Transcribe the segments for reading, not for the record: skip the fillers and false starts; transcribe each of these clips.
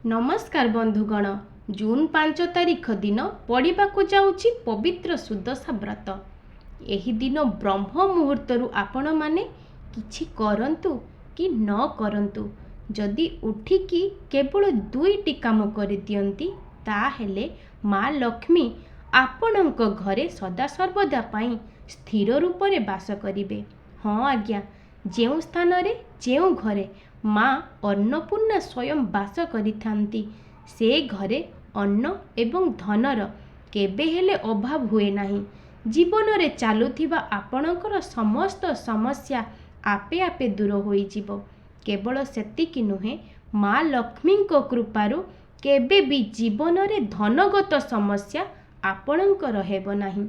नमस्कार बंधुगण। जून 5 तारिख दिन पढ़ाक जाऊँगी पवित्र सुदशा व्रत। यही दिन ब्रह्म मुहूर्तरु आपण माने किछि करंतु कि न करंतु जदि उठिकी केवल दुईटी काम कर दियंती ताहेले माँ लक्ष्मी आपणक घरे सदा सर्वदा पाई स्थिर रूप से बास करिवे। हाँ आज्ञा, जेउ स्थान रे जेउ घरे माँ अन्नपूर्णा स्वयं बास करिथांती से घरे अन्न एवं धनर केबे हेले अभाव हुए नाही। जीवन रे चालुथिबा आपणकर समस्त समस्या आपे आपे दूर होई जीवो। केवल सेतिकी नुहे, माँ लक्ष्मी को कृपारु केबे भी जीवन रे धनगत समस्या आपणकर हेबो नाही।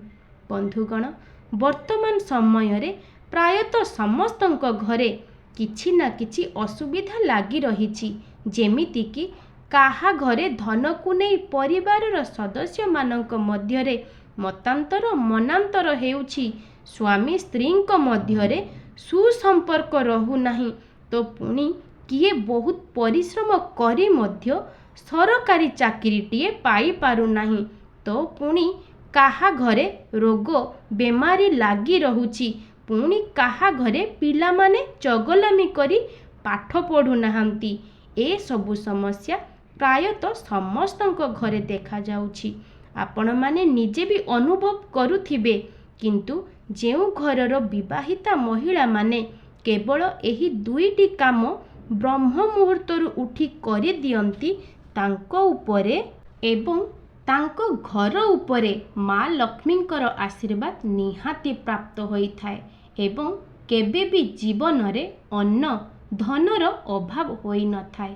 बंधुगण, वर्तमान समय रे प्रायतः समस्तଙ୍କ घरे किछि ना किछि असुविधा लागी रहिछि। जेमिति कि काहा घरे धन को नहीं परिवार सदस्य मानक मध्यरे मतांतर मनांतर हेउछि, स्वामी स्त्री मध्यरे सुसंपर्क रहु नाही, तो पुणी किए बहुत परिश्रम करी मध्य सरकारी चाकरीटीए पाई पारु नाही, तो पुणी काहा घरे रोग बेमारी लागी रहुछि, पुणी काहा घरे पिला माने चगलामी करी पाठ पढ़ु नाहांती। ए सबु समस्या प्रायतः समस्तंक घरे देखा जाउछि। आपण माने निजे भी अनुभव करुथिबे। किंतु जेउ घरर विवाहिता महिला माने केवल एही दुईटी काम ब्रह्म मुहूर्तरु उठी करि दियंती, तांको उपरे एवं तांको घर उपरे माँ लक्ष्मींकर आशीर्वाद निहाती प्राप्त होइथाए एवं केबे भी जीवन रे अन्न धनर अभाव होई न थाए।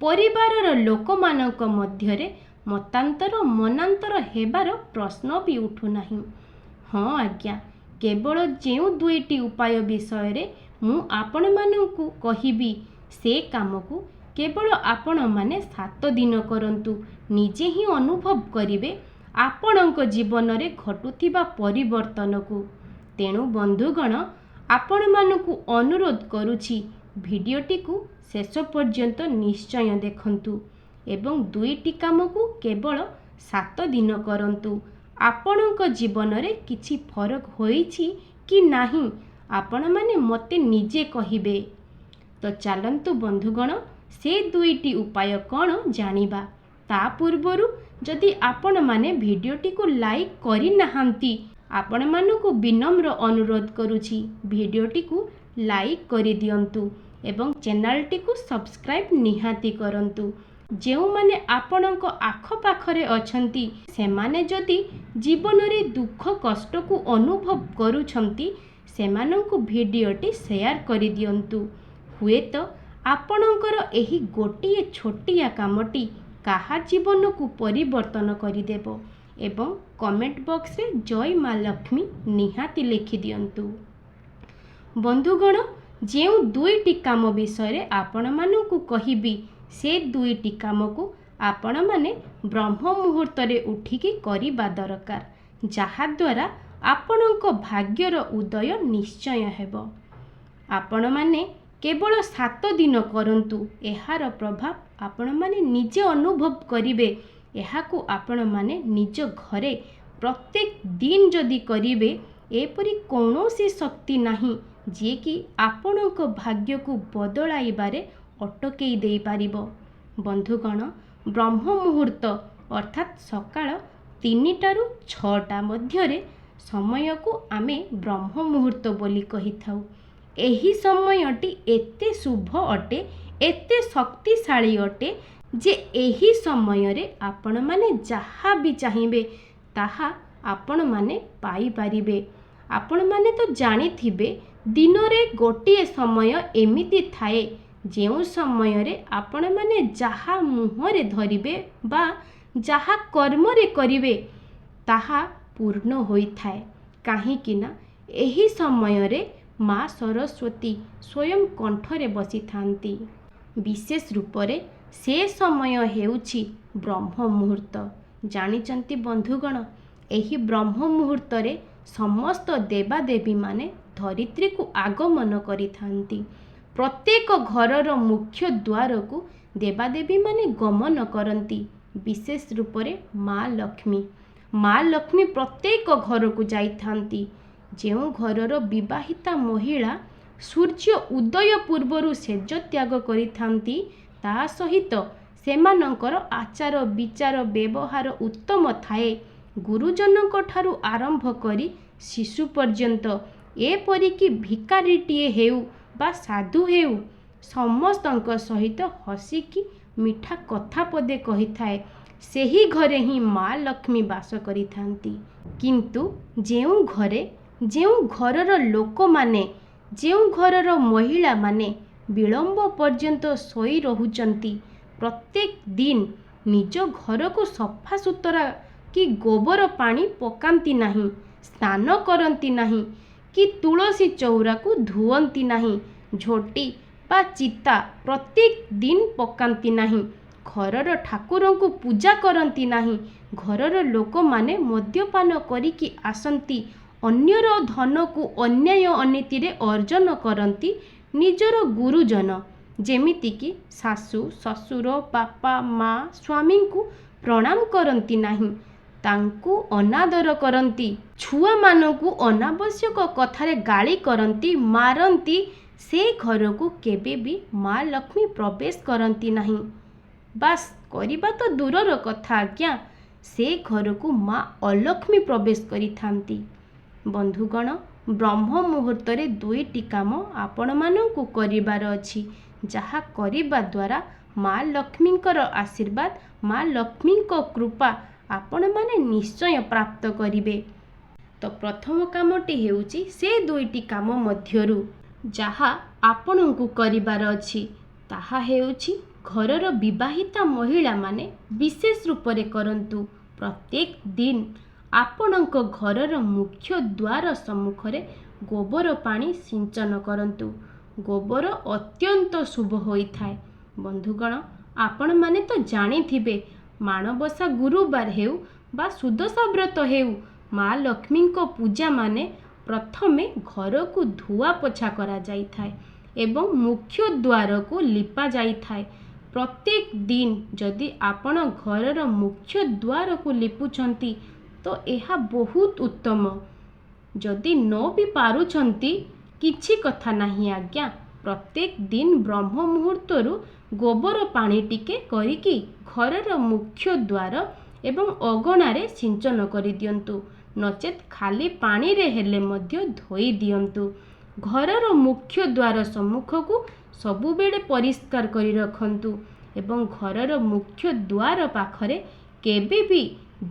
परिवारर लोकमानक मध्यरे मतांतर मनांतर हेबार प्रश्न भी उठु नाही। हाँ आज्ञा, केवल जेउ दुईटी उपाय विषय रे मु आपण मानकु कहिबी, से काम को केवल आपण माने 7 दिन करंतु, निजे ही अनुभव करिवे आपणक जीवन रे घटुथिबा परिवर्तन को। तेणु बंधुगण, आपण मानकु अनुरोध करुछि, भिडियोटी को शेष पर्यंत निश्चय देखंतु एवं दुईटी काम को केवल 7 दिन करंतु। आपणक जीवन रे किछि फरक होईछि कि नाही, आपण माने मते निजे कहिबे। तो चलंतु बंधुगण, से दुईटी उपाय कौन जानिबा। ता पूर्वरु जदि आपण माने भिडियोटी को लाइक करि नाहांती, आपण मानकु विनम्र अनुरोध करुछि, भिडियोटी को लाइक करि दियंतु एवं चैनलटी को सब्सक्राइब निहाती करंतु। जेउ माने आपणक आख पाखरे अछंती, सेमाने जदि जीवन रे दुख कष्ट को अनुभव करूछंती, सेमानंकु भिडियोटी शेयर करि दियंतु। हुए तो आपणकर एही गोटिए छोटिया कामटी काहा जीवन को परिवर्तन करिदेबो एवं कमेंट बॉक्स रे जय माँ लक्ष्मी निहाती लिखि दियंतु। बंधुगण, जेउ दुईटी काम विषय रे आपण मानकु कहिबी, से दुईटी काम को आपण माने ब्रह्म मुहूर्त रे उठिकी करिबा दरकार, जहा द्वारा आपणक भाग्यर उदय निश्चय हेबो। आपण माने केवल 7 दिन करंतु, एहार प्रभाव आपण माने निजे अनुभव करिवे। एहाकु आपण माने निज घरे प्रत्येक दिन जदि करिवे, एपरि कौनसी शक्ति नाही जे कि आपणक भाग्य को बदलाइबारे अटकई देई पारिबो। बंधुगण, ब्रह्म मुहूर्त अर्थात सकाळ 3टारू 6टा मध्यरे समय को आमे ब्रह्म मुहूर्त बोली कहि थाउ। एही समयटी एते शुभ अटे, एते शक्तिशाली अटे जे एही समय रे आपण माने जहा भी चाहिबे ताहा आपण माने पाई पारिबे। आपण माने तो जानी थिबे, दिन रे गोटिए समय एमिति थाए जेउ समय रे आपण माने जहा मुहरे धरिबे बा जहा कर्म रे करिवे ताहा पूर्ण होई थाए। काहे कि ना एही समय रे माँ सरस्वती स्वयं कंठरे बसी थांती। विशेष रूप रे से समय हेउछि ब्रह्म मुहूर्त। जानिचंती बंधुगण, एही ब्रह्म मुहूर्त रे समस्त देवादेवी माने धरित्री को आगमन करिथांती। प्रत्येक घरर मुख्य द्वार को ଦେବାଦେବୀମାନେ ଗମନ କରନ୍ତି, ବିଶେଷ ରୂପରେ ମା ଲକ୍ଷ୍ମୀ। ମା ଲକ୍ଷ୍ମୀ ପ୍ରତ୍ୟେକ ଘରକୁ ଯାଇଥାନ୍ତି। ଯେଉଁ ଘରର ବିବାହିତା ମହିଳା ସୂର୍ଯ୍ୟ ଉଦୟ ପୂର୍ବରୁ ସେଜ ତ୍ୟାଗ କରିଥାନ୍ତି, ତା ସହିତ ସେମାନଙ୍କର ଆଚାର ବିଚାର ବ୍ୟବହାର ଉତ୍ତମ ଥାଏ। ଗୁରୁଜନଙ୍କ ଠାରୁ ଆରମ୍ଭ କରି ଶିଶୁ ପର୍ଯ୍ୟନ୍ତ, ଏପରିକି ଭିକାରୀଟିଏ ହେଉ ବା ସାଧୁ ହେଉ, ସମସ୍ତଙ୍କ ସହିତ ହସିକି ମିଠା କଥା ପଦେ କହିଥାଏ। ସେହି ଘରେ ହିଁ ମା ଲକ୍ଷ୍ମୀ ବାସ କରିଥାନ୍ତି। କିନ୍ତୁ ଯେଉଁ ଘରର ଲୋକମାନେ, ଯେଉଁ ଘରର ମହିଳାମାନେ ବିଳମ୍ବ ପର୍ଯ୍ୟନ୍ତ ଶୋଇ ରହୁଛନ୍ତି, ପ୍ରତ୍ୟେକ ଦିନ ନିଜ ଘରକୁ ସଫା ସୁତରା କି ଗୋବର ପାଣି ପକାନ୍ତି ନାହିଁ, ସ୍ନାନ କରନ୍ତି ନାହିଁ, କି ତୁଳସୀ ଚଉରାକୁ ଧୁଅନ୍ତି ନାହିଁ, ଝୋଟି ବା ଚିତା ପ୍ରତ୍ୟେକ ଦିନ ପକାନ୍ତି ନାହିଁ, ଘରର ଠାକୁରଙ୍କୁ ପୂଜା କରନ୍ତି ନାହିଁ, ଘରର ଲୋକମାନେ ମଦ୍ୟପାନ କରିକି ଆସନ୍ତି, ଅନ୍ୟର ଧନକୁ ଅନ୍ୟାୟ ଅନୀତିରେ ଅର୍ଜନ କରନ୍ତି, ନିଜର ଗୁରୁଜନ ଯେମିତିକି ଶାଶୁ ଶ୍ୱଶୁର ବାପା ମା ସ୍ୱାମୀଙ୍କୁ ପ୍ରଣାମ କରନ୍ତି ନାହିଁ, ତାଙ୍କୁ ଅନାଦର କରନ୍ତି, ଛୁଆମାନଙ୍କୁ ଅନାବଶ୍ୟକ କଥାରେ ଗାଳି କରନ୍ତି, ମାରନ୍ତି, ସେ ଘରକୁ କେବେ ବି ମା ଲକ୍ଷ୍ମୀ ପ୍ରବେଶ କରନ୍ତି ନାହିଁ। ବାସ୍ କରିବା ତ ଦୂରର କଥା ଆଜ୍ଞା, ସେ ଘରକୁ ମା ଅଲକ୍ଷ୍ମୀ ପ୍ରବେଶ କରିଥାନ୍ତି। ବନ୍ଧୁଗଣ, ବ୍ରହ୍ମ ମୁହୂର୍ତ୍ତରେ 2ଟି କାମ ଆପଣମାନଙ୍କୁ କରିବାର ଅଛି, ଯାହା କରିବା ଦ୍ୱାରା ମା ଲକ୍ଷ୍ମୀଙ୍କର ଆଶୀର୍ବାଦ, ମା ଲକ୍ଷ୍ମୀଙ୍କ କୃପା ଆପଣମାନେ ନିଶ୍ଚୟ ପ୍ରାପ୍ତ କରିବେ। ତ ପ୍ରଥମ କାମଟି ହେଉଛି ସେ 2ଟି କାମ ମଧ୍ୟରୁ ଯାହା ଆପଣଙ୍କୁ କରିବାର ଅଛି, ତାହା ହେଉଛି ଘରର ବିବାହିତା ମହିଳାମାନେ ବିଶେଷ ରୂପରେ କରନ୍ତୁ। ପ୍ରତ୍ୟେକ ଦିନ ଆପଣଙ୍କ ଘରର ମୁଖ୍ୟ ଦ୍ୱାର ସମ୍ମୁଖରେ ଗୋବର ପାଣି ସିଞ୍ଚନ କରନ୍ତୁ। ଗୋବର ଅତ୍ୟନ୍ତ ଶୁଭ ହୋଇଥାଏ। ବନ୍ଧୁଗଣ, ଆପଣମାନେ ତ ଜାଣିଥିବେ, ମାଣବସା ଗୁରୁବାର ହେଉ ବା ସୁଦଶା ବ୍ରତ ହେଉ, ମା ଲକ୍ଷ୍ମୀଙ୍କ ପୂଜା ମାନେ ପ୍ରଥମେ ଘରକୁ ଧୁଆ ପୋଛା କରାଯାଇଥାଏ ଏବଂ ମୁଖ୍ୟ ଦ୍ୱାରକୁ ଲିପା ଯାଇଥାଏ। ପ୍ରତ୍ୟେକ ଦିନ ଯଦି ଆପଣ ଘରର ମୁଖ୍ୟ ଦ୍ୱାରକୁ ଲିପୁଛନ୍ତି ତ ଏହା ବହୁତ ଉତ୍ତମ। ଯଦି ନ ବି ପାରୁଛନ୍ତି, କିଛି କଥା ନାହିଁ ଆଜ୍ଞା, ପ୍ରତ୍ୟେକ ଦିନ ବ୍ରହ୍ମ ମୁହୂର୍ତ୍ତରୁ ଗୋବର ପାଣି ଟିକେ କରିକି ଘରର ମୁଖ୍ୟ ଦ୍ୱାର ଏବଂ ଅଗଣାରେ ସିଞ୍ଚନ କରିଦିଅନ୍ତୁ, ନଚେତ୍ ଖାଲି ପାଣିରେ ହେଲେ ମଧ୍ୟ ଧୋଇ ଦିଅନ୍ତୁ। ଘରର ମୁଖ୍ୟ ଦ୍ୱାର ସମ୍ମୁଖକୁ ସବୁବେଳେ ପରିଷ୍କାର କରି ରଖନ୍ତୁ ଏବଂ ଘରର ମୁଖ୍ୟ ଦ୍ୱାର ପାଖରେ କେବେ ବି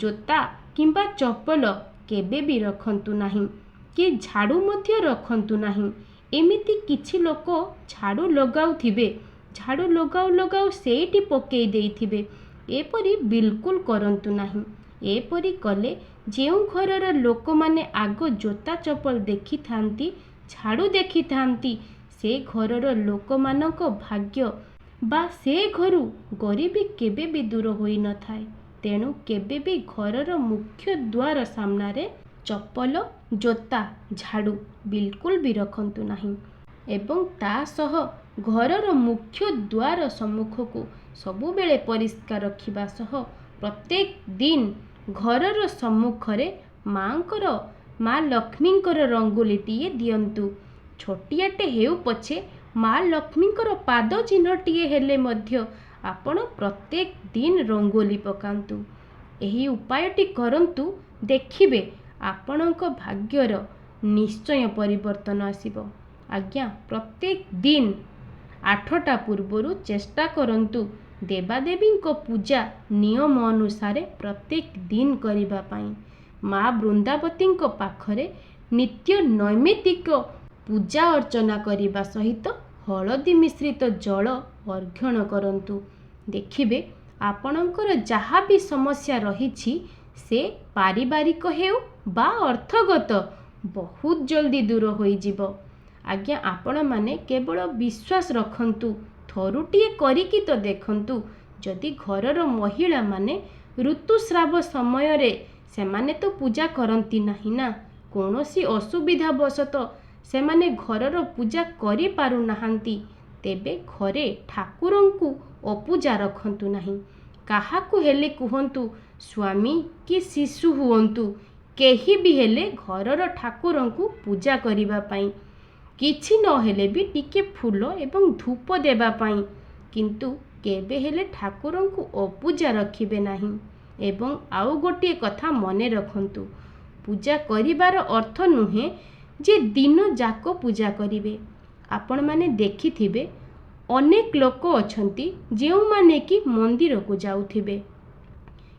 ଜୋତା କିମ୍ବା ଚପଲ କେବେ ବି ରଖନ୍ତୁ ନାହିଁ, କି ଝାଡ଼ୁ ମଧ୍ୟ ରଖନ୍ତୁ ନାହିଁ। ଏମିତି କିଛି ଲୋକ ଝାଡ଼ୁ ଲଗାଉଥିବେ, ଝାଡ଼ୁ ଲଗାଉ ଲଗାଉ ସେଇଠି ପକେଇ ଦେଇଥିବେ, ଏପରି ବିଲକୁଲ କରନ୍ତୁ ନାହିଁ। ଏପରି କଲେ ଯେଉଁ ଘରର ଲୋକମାନେ ଆଗ ଜୋତା ଚପଲ ଦେଖିଥାନ୍ତି, ଝାଡ଼ୁ ଦେଖିଥାନ୍ତି, ସେ ଘରର ଲୋକମାନଙ୍କ ଭାଗ୍ୟ ବା ସେ ଘରୁ ଗରିବୀ କେବେ ବି ଦୂର ହୋଇନଥାଏ। ତେଣୁ କେବେ ବି ଘରର ମୁଖ୍ୟ ଦ୍ୱାର ସାମ୍ନାରେ ଚପଲ, ଜୋତା, ଝାଡ଼ୁ ବିଲକୁଲ ବି ରଖନ୍ତୁ ନାହିଁ। ଏବଂ ତା ସହ ଘରର ମୁଖ୍ୟ ଦ୍ୱାର ସମ୍ମୁଖକୁ ସବୁବେଳେ ପରିଷ୍କାର ରଖିବା ସହ ପ୍ରତ୍ୟେକ ଦିନ ଘରର ସମ୍ମୁଖରେ ମା ଲକ୍ଷ୍ମୀଙ୍କର ରଙ୍ଗୋଲିଟିଏ ଦିଅନ୍ତୁ। ଛୋଟିଆଟେ ହେଉ ପଛେ ମା ଲକ୍ଷ୍ମୀଙ୍କର ପାଦ ଚିହ୍ନଟିଏ ହେଲେ ମଧ୍ୟ ଆପଣ ପ୍ରତ୍ୟେକ ଦିନ ରଙ୍ଗୋଲି ପକାନ୍ତୁ। ଏହି ଉପାୟଟି କରନ୍ତୁ, ଦେଖିବେ ଆପଣଙ୍କ ଭାଗ୍ୟର ନିଶ୍ଚୟ ପରିବର୍ତ୍ତନ ଆସିବ। ଆଜ୍ଞା, ପ୍ରତ୍ୟେକ ଦିନ 8ଟା ପୂର୍ବରୁ ଚେଷ୍ଟା କରନ୍ତୁ ଦେବାଦେବୀଙ୍କ ପୂଜା ନିୟମ ଅନୁସାରେ ପ୍ରତ୍ୟେକ ଦିନ କରିବା ପାଇଁ। ମା ବୃନ୍ଦାବତୀଙ୍କ ପାଖରେ ନିତ୍ୟ ନୈମିତ୍ତିକ ପୂଜା ଅର୍ଚ୍ଚନା କରିବା ସହିତ ହଳଦୀ ମିଶ୍ରିତ ଜଳ ଅର୍ଘ୍ୟଣ କରନ୍ତୁ। ଦେଖିବେ ଆପଣଙ୍କର ଯାହା ବି ସମସ୍ୟା ରହିଛି, ସେ ପାରିବାରିକ ହେଉ ବା ଅର୍ଥଗତ, ବହୁତ ଜଲ୍ଦି ଦୂର ହୋଇଯିବ। ଆଜ୍ଞା, ଆପଣମାନେ କେବଳ ବିଶ୍ୱାସ ରଖନ୍ତୁ, ଥରୁଟିଏ କରିକି ତ ଦେଖନ୍ତୁ। ଯଦି ଘରର ମହିଳାମାନେ ଋତୁସ୍ରାବ ସମୟରେ ସେମାନେ ତ ପୂଜା କରନ୍ତି ନାହିଁ ନା, କୌଣସି ଅସୁବିଧା ବଶତଃ ସେମାନେ ଘରର ପୂଜା କରିପାରୁନାହାନ୍ତି, ତେବେ ଘରେ ଠାକୁରଙ୍କୁ ଅପୂଜା ରଖନ୍ତୁ ନାହିଁ। କାହାକୁ ହେଲେ କୁହନ୍ତୁ, ସ୍ୱାମୀ କି ଶିଶୁ ହୁଅନ୍ତୁ, କେହି ବି ହେଲେ ଘରର ଠାକୁରଙ୍କୁ ପୂଜା କରିବା ପାଇଁ, କିଛି ନହେଲେ ବି ଟିକେ ଫୁଲ ଏବଂ ଧୂପ ଦେବା ପାଇଁ, କିନ୍ତୁ କେବେ ହେଲେ ଠାକୁରଙ୍କୁ ଅପୂଜା ରଖିବେ ନାହିଁ। ଏବଂ ଆଉ ଗୋଟିଏ କଥା ମନେ ରଖନ୍ତୁ, ପୂଜା କରିବାର ଅର୍ଥ ନୁହେଁ ଯେ ଦିନ ଯାକ ପୂଜା କରିବେ। ଆପଣମାନେ ଦେଖିଥିବେ ଅନେକ ଲୋକ ଅଛନ୍ତି ଯେଉଁମାନେ କି ମନ୍ଦିରକୁ ଯାଉଥିବେ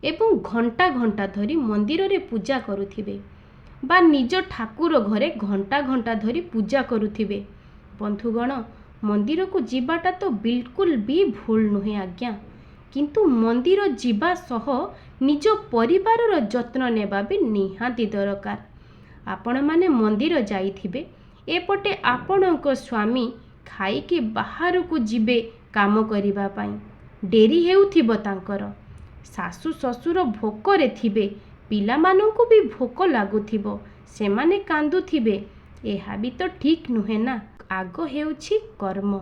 ଏବଂ ଘଣ୍ଟା ଘଣ୍ଟା ଧରି ମନ୍ଦିରରେ ପୂଜା କରୁଥିବେ ବା ନିଜ ଠାକୁର ଘରେ ଘଣ୍ଟା ଘଣ୍ଟା ଧରି ପୂଜା କରୁଥିବେ। ବନ୍ଧୁଗଣ, ମନ୍ଦିରକୁ ଯିବାଟା ତ ବିଲକୁଲ ବି ଭୁଲ ନୁହେଁ ଆଜ୍ଞା, କିନ୍ତୁ ମନ୍ଦିର ଯିବା ସହ ନିଜ ପରିବାରର ଯତ୍ନ ନେବା ବି ନିହାତି ଦରକାର। ଆପଣମାନେ ମନ୍ଦିର ଯାଇଥିବେ, ଏପଟେ ଆପଣଙ୍କ ସ୍ୱାମୀ ଖାଇକି ବାହାରକୁ ଯିବେ କାମ କରିବା ପାଇଁ, ଡେରି ହେଉଥିବ ତାଙ୍କର, ଶାଶୁ ଶ୍ୱଶୁର ଭୋକରେ ଥିବେ, ପିଲାମାନଙ୍କୁ ବି ଭୋକ ଲାଗୁଥିବ, ସେମାନେ କାନ୍ଦୁଥିବେ। ଏହା ବି ତ ଠିକ୍ ନୁହେଁ ନା। ଆଗ ହେଉଛି କର୍ମ,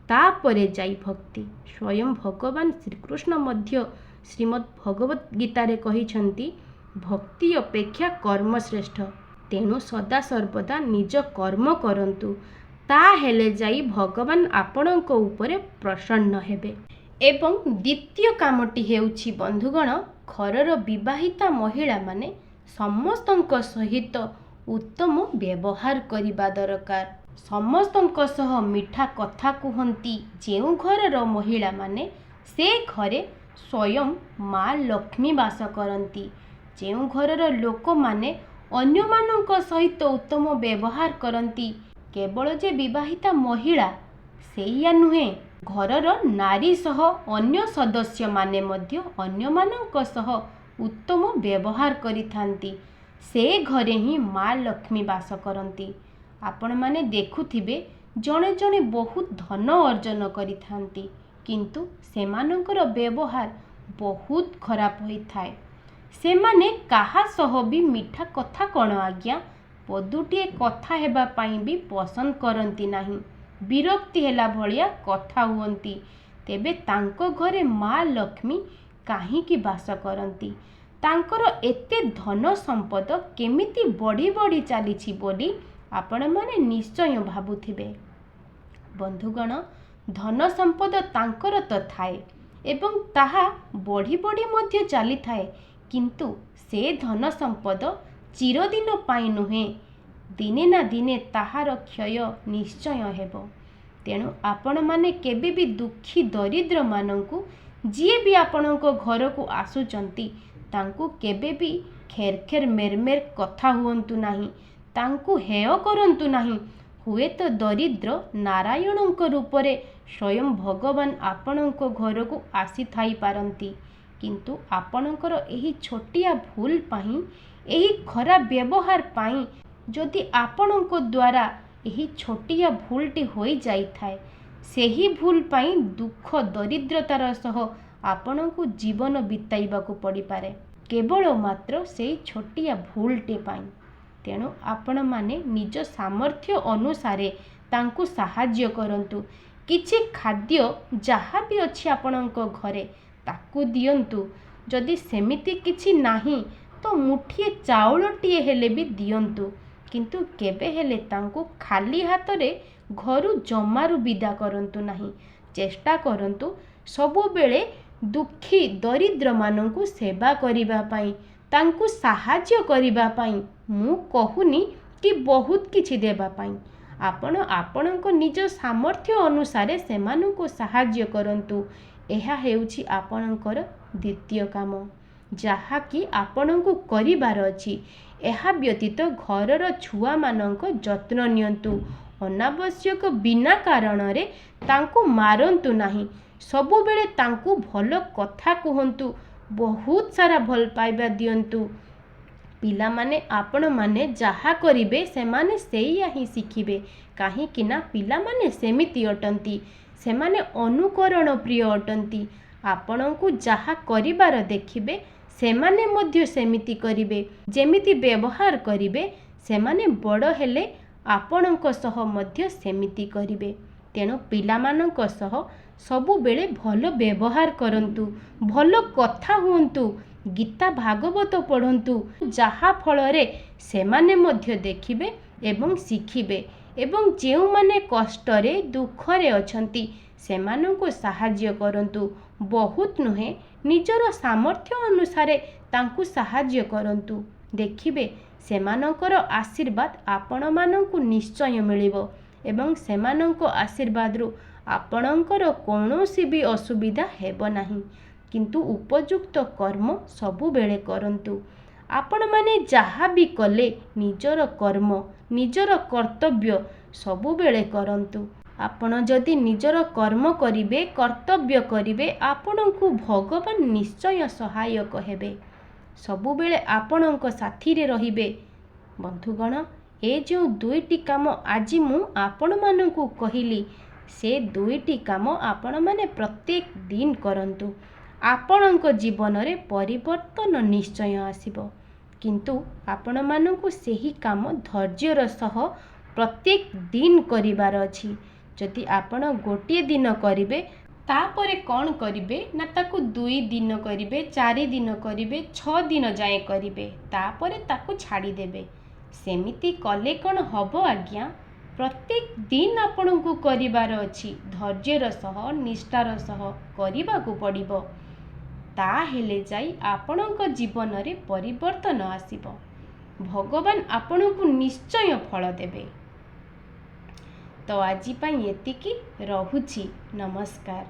ତାପରେ ଯାଇ ଭକ୍ତି। ସ୍ୱୟଂ ଭଗବାନ ଶ୍ରୀକୃଷ୍ଣ ମଧ୍ୟ ଶ୍ରୀମଦ୍ ଭଗବତ ଗୀତାରେ କହିଛନ୍ତି, ଭକ୍ତି ଅପେକ୍ଷା କର୍ମ ଶ୍ରେଷ୍ଠ। ତେଣୁ ସଦାସର୍ବଦା ନିଜ କର୍ମ କରନ୍ତୁ, ତାହେଲେ ଯାଇ ଭଗବାନ ଆପଣଙ୍କ ଉପରେ ପ୍ରସନ୍ନ ହେବେ। ଏବଂ ଦ୍ୱିତୀୟ କାମଟି ହେଉଛି ବନ୍ଧୁଗଣ, ଘରର ବିବାହିତା ମହିଳାମାନେ ସମସ୍ତଙ୍କ ସହିତ ଉତ୍ତମ ବ୍ୟବହାର କରିବା ଦରକାର। ସମସ୍ତଙ୍କ ସହ ମିଠା କଥା କୁହନ୍ତି ଯେଉଁ ଘରର ମହିଳାମାନେ, ସେ ଘରେ ସ୍ୱୟଂ ମା ଲକ୍ଷ୍ମୀ ବାସ କରନ୍ତି। ଯେଉଁ ଘରର ଲୋକମାନେ ଅନ୍ୟମାନଙ୍କ ସହିତ ଉତ୍ତମ ବ୍ୟବହାର କରନ୍ତି, କେବଳ ଯେ ବିବାହିତା ମହିଳା ସେଇଆ ନୁହେଁ, ଘରର ନାରୀ ସହ ଅନ୍ୟ ସଦସ୍ୟମାନେ ମଧ୍ୟ ଅନ୍ୟମାନଙ୍କ ସହ ଉତ୍ତମ ବ୍ୟବହାର କରିଥାନ୍ତି, ସେ ଘରେ ହିଁ ମା ଲକ୍ଷ୍ମୀ ବାସ କରନ୍ତି। ଆପଣମାନେ ଦେଖୁଥିବେ ଜଣେ ଜଣେ ବହୁତ ଧନ ଅର୍ଜନ କରିଥାନ୍ତି, କିନ୍ତୁ ସେମାନଙ୍କର ବ୍ୟବହାର ବହୁତ ଖରାପ ହୋଇଥାଏ। ସେମାନେ କାହା ସହ ବି ମିଠା କଥା କ'ଣ ଆଜ୍ଞା, ପଦୁଟିଏ କଥା ହେବା ପାଇଁ ବି ପସନ୍ଦ କରନ୍ତି ନାହିଁ, ବିରକ୍ତି ହେଲା ଭଳିଆ କଥା ହୁଅନ୍ତି। ତେବେ ତାଙ୍କ ଘରେ ମା ଲକ୍ଷ୍ମୀ କାହିଁକି ବାସ କରନ୍ତି? ତାଙ୍କର ଏତେ ଧନ ସମ୍ପଦ କେମିତି ବଢ଼ି ବଢ଼ି ଚାଲିଛି ବୋଲି ଆପଣମାନେ ନିଶ୍ଚୟ ଭାବୁଥିବେ। ବନ୍ଧୁଗଣ, ଧନ ସମ୍ପଦ ତାଙ୍କର ତ ଥାଏ ଏବଂ ତାହା ବଢ଼ି ବଢ଼ି ମଧ୍ୟ ଚାଲିଥାଏ, କିନ୍ତୁ ସେ ଧନ ସମ୍ପଦ ଚିରଦିନ ପାଇଁ ନୁହେଁ, ଦିନେ ନା ଦିନେ ତାହାର କ୍ଷୟ ନିଶ୍ଚୟ ହେବ। ତେଣୁ ଆପଣମାନେ କେବେ ବି ଦୁଃଖୀ ଦରିଦ୍ରମାନଙ୍କୁ, ଯିଏ ବି ଆପଣଙ୍କ ଘରକୁ ଆସୁଛନ୍ତି, ତାଙ୍କୁ କେବେ ବି ଖେର ଖେର ମେରମେର କଥା ହୁଅନ୍ତୁ ନାହିଁ, ତାଙ୍କୁ ହେୟ କରନ୍ତୁ ନାହିଁ। ହୁଏତ ଦରିଦ୍ର ନାରାୟଣଙ୍କ ରୂପରେ ସ୍ୱୟଂ ଭଗବାନ ଆପଣଙ୍କ ଘରକୁ ଆସିଥାଇପାରନ୍ତି, କିନ୍ତୁ ଆପଣଙ୍କର ଏହି ଛୋଟିଆ ଭୁଲ ପାଇଁ, ଏହି ଖରାପ ବ୍ୟବହାର ପାଇଁ ଯଦି ଆପଣଙ୍କ ଦ୍ୱାରା ଏହି ଛୋଟିଆ ଭୁଲଟି ହୋଇଯାଇଥାଏ, ସେହି ଭୁଲ ପାଇଁ ଦୁଃଖ ଦରିଦ୍ରତାର ସହ ଆପଣଙ୍କୁ ଜୀବନ ବିତାଇବାକୁ ପଡ଼ିପାରେ, କେବଳ ମାତ୍ର ସେହି ଛୋଟିଆ ଭୁଲଟି ପାଇଁ। ତେଣୁ ଆପଣମାନେ ନିଜ ସାମର୍ଥ୍ୟ ଅନୁସାରେ ତାଙ୍କୁ ସାହାଯ୍ୟ କରନ୍ତୁ। କିଛି ଖାଦ୍ୟ ଯାହା ବି ଅଛି ଆପଣଙ୍କ ଘରେ ତାକୁ ଦିଅନ୍ତୁ। ଯଦି ସେମିତି କିଛି ନାହିଁ ତ ମୁଠିଏ ଚାଉଳଟିଏ ହେଲେ ବି ଦିଅନ୍ତୁ, କିନ୍ତୁ କେବେ ହେଲେ ତାଙ୍କୁ ଖାଲି ହାତରେ ଘରୁ ଜମାରୁ ବିଦା କରନ୍ତୁ ନାହିଁ। ଚେଷ୍ଟା କରନ୍ତୁ ସବୁବେଳେ ଦୁଃଖୀ ଦରିଦ୍ରମାନଙ୍କୁ ସେବା କରିବା ପାଇଁ, ତାଙ୍କୁ ସାହାଯ୍ୟ କରିବା ପାଇଁ। ମୁଁ କହୁନି କି ବହୁତ କିଛି ଦେବା ପାଇଁ, ଆପଣ ଆପଣଙ୍କ ନିଜ ସାମର୍ଥ୍ୟ ଅନୁସାରେ ସେମାନଙ୍କୁ ସାହାଯ୍ୟ କରନ୍ତୁ। ଏହା ହେଉଛି ଆପଣଙ୍କର ଦ୍ୱିତୀୟ କାମ, ଯାହାକି ଆପଣଙ୍କୁ କରିବାର ଅଛି। ଏହା ବ୍ୟତୀତ ଘରର ଛୁଆମାନଙ୍କ ଯତ୍ନ ନିଅନ୍ତୁ। ଅନାବଶ୍ୟକ ବିନା କାରଣରେ ତାଙ୍କୁ ମାରନ୍ତୁ ନାହିଁ, ସବୁବେଳେ ତାଙ୍କୁ ଭଲ କଥା କୁହନ୍ତୁ, ବହୁତ ସାରା ଭଲ ପାଇବା ଦିଅନ୍ତୁ। ପିଲାମାନେ ଆପଣମାନେ ଯାହା କରିବେ ସେମାନେ ସେଇଆ ହିଁ ଶିଖିବେ, କାହିଁକି ନା ପିଲାମାନେ ସେମିତି ଅଟନ୍ତି, ସେମାନେ ଅନୁକରଣ ପ୍ରିୟ ଅଟନ୍ତି। ଆପଣଙ୍କୁ ଯାହା କରିବାର ଦେଖିବେ ସେମାନେ ମଧ୍ୟ ସେମିତି କରିବେ, ଯେମିତି ବ୍ୟବହାର କରିବେ ସେମାନେ ବଡ଼ ହେଲେ ଆପଣଙ୍କ ସହ ମଧ୍ୟ ସେମିତି କରିବେ। ତେଣୁ ପିଲାମାନଙ୍କ ସହ ସବୁବେଳେ ଭଲ ବ୍ୟବହାର କରନ୍ତୁ, ଭଲ କଥା ହୁଅନ୍ତୁ, ଗୀତା ଭାଗବତ ପଢ଼ନ୍ତୁ, ଯାହା ଫଳରେ ସେମାନେ ମଧ୍ୟ ଦେଖିବେ ଏବଂ ଶିଖିବେ। ଏବଂ ଯେଉଁମାନେ କଷ୍ଟରେ ଦୁଃଖରେ ଅଛନ୍ତି ସେମାନଙ୍କୁ ସାହାଯ୍ୟ କରନ୍ତୁ। ବହୁତ ନୁହେଁ, ନିଜର ସାମର୍ଥ୍ୟ ଅନୁସାରେ ତାଙ୍କୁ ସାହାଯ୍ୟ କରନ୍ତୁ। ଦେଖିବେ ସେମାନଙ୍କର ଆଶୀର୍ବାଦ ଆପଣମାନଙ୍କୁ ନିଶ୍ଚୟ ମିଳିବ ଏବଂ ସେମାନଙ୍କ ଆଶୀର୍ବାଦରୁ ଆପଣଙ୍କର କୌଣସି ବି ଅସୁବିଧା ହେବ ନାହିଁ। କିନ୍ତୁ ଉପଯୁକ୍ତ କର୍ମ ସବୁବେଳେ କରନ୍ତୁ। ଆପଣମାନେ ଯାହା ବି କଲେ ନିଜର କର୍ମ, ନିଜର କର୍ତ୍ତବ୍ୟ ସବୁବେଳେ କରନ୍ତୁ। ଆପଣ ଯଦି ନିଜର କର୍ମ କରିବେ, କର୍ତ୍ତବ୍ୟ କରିବେ, ଆପଣଙ୍କୁ ଭଗବାନ ନିଶ୍ଚୟ ସହାୟକ ହେବେ, ସବୁବେଳେ ଆପଣଙ୍କ ସାଥିରେ ରହିବେ। ବନ୍ଧୁଗଣ, ଏ ଯେଉଁ 2ଟି କାମ ଆଜି ମୁଁ ଆପଣମାନଙ୍କୁ କହିଲି, ସେ 2ଟି କାମ ଆପଣମାନେ ପ୍ରତ୍ୟେକ ଦିନ କରନ୍ତୁ। ଆପଣଙ୍କ ଜୀବନରେ ପରିବର୍ତ୍ତନ ନିଶ୍ଚୟ ଆସିବ। କିନ୍ତୁ ଆପଣମାନଙ୍କୁ ସେହି କାମ ଧୈର୍ଯ୍ୟର ସହ ପ୍ରତ୍ୟେକ ଦିନ କରିବାର ଅଛି। ଯଦି ଆପଣ ଗୋଟିଏ ଦିନ କରିବେ, ତାପରେ କ'ଣ କରିବେ ନା ତାକୁ 2 ଦିନ କରିବେ, 4 ଦିନ କରିବେ, 6 ଦିନ ଯାଏଁ କରିବେ, ତାପରେ ତାକୁ ଛାଡ଼ିଦେବେ। ସେମିତି କଲେ କ'ଣ ହେବ ଆଜ୍ଞା? ପ୍ରତ୍ୟେକ ଦିନ ଆପଣଙ୍କୁ କରିବାର ଅଛି। ଧୈର୍ଯ୍ୟର ସହ, ନିଷ୍ଠାର ସହ କରିବାକୁ ପଡ଼ିବ। ତାହେଲେ ଯାଇ ଆପଣଙ୍କ ଜୀବନରେ ପରିବର୍ତ୍ତନ ଆସିବ। ଭଗବାନ ଆପଣଙ୍କୁ ନିଶ୍ଚୟ ଫଳ ଦେବେ। ତ ଆଜି ପାଇଁ ଏତିକି, ରହୁଛି। ନମସ୍କାର।